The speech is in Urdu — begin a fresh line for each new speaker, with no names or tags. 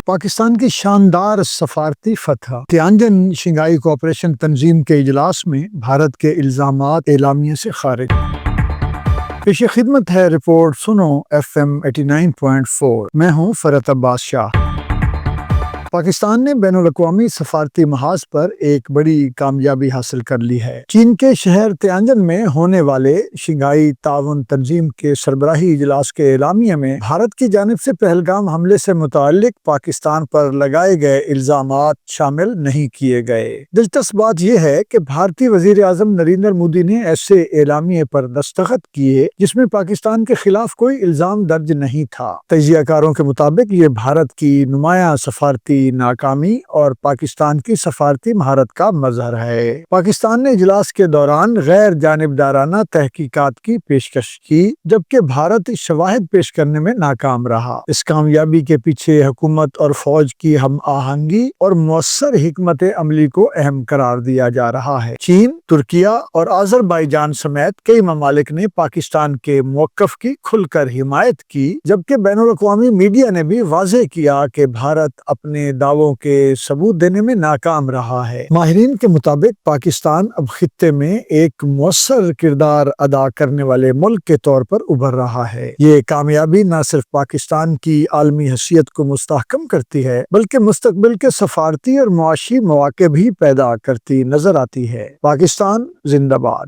پاکستان کی شاندار سفارتی فتح۔ تیانجن شنگھائی کوآپریشن تنظیم کے اجلاس میں بھارت کے الزامات اعلامیہ سے خارج۔ پیش خدمت ہے رپورٹ سنو FM 89.4۔ میں ہوں فرحت عباس شاہ۔ پاکستان نے بین الاقوامی سفارتی محاذ پر ایک بڑی کامیابی حاصل کر لی ہے۔ چین کے شہر تیانجن میں ہونے والے شنگھائی تعاون تنظیم کے سربراہی اجلاس کے اعلامیہ میں بھارت کی جانب سے پہلگام حملے سے متعلق پاکستان پر لگائے گئے الزامات شامل نہیں کیے گئے۔ دلچسپ بات یہ ہے کہ بھارتی وزیر اعظم نریندر مودی نے ایسے اعلامیے پر دستخط کیے جس میں پاکستان کے خلاف کوئی الزام درج نہیں تھا۔ تجزیہ کاروں کے مطابق یہ بھارت کی نمایاں سفارتی ناکامی اور پاکستان کی سفارتی مہارت کا مظہر ہے۔ پاکستان نے اجلاس کے دوران غیر جانبدارانہ تحقیقات کی پیشکش کی جبکہ بھارت شواہد پیش کرنے میں ناکام رہا۔ اس کامیابی کے پیچھے حکومت اور فوج کی ہم آہنگی اور مؤثر حکمت عملی کو اہم قرار دیا جا رہا ہے۔ چین، ترکیہ اور آذربائیجان سمیت کئی ممالک نے پاکستان کے موقف کی کھل کر حمایت کی جبکہ بین الاقوامی میڈیا نے بھی واضح کیا کہ بھارت اپنے دعووں کے ثبوت دینے میں ناکام رہا ہے۔ ماہرین کے مطابق پاکستان اب خطے میں ایک مؤثر کردار ادا کرنے والے ملک کے طور پر ابھر رہا ہے۔ یہ کامیابی نہ صرف پاکستان کی عالمی حیثیت کو مستحکم کرتی ہے بلکہ مستقبل کے سفارتی اور معاشی مواقع بھی پیدا کرتی نظر آتی ہے۔ پاکستان زندہ باد۔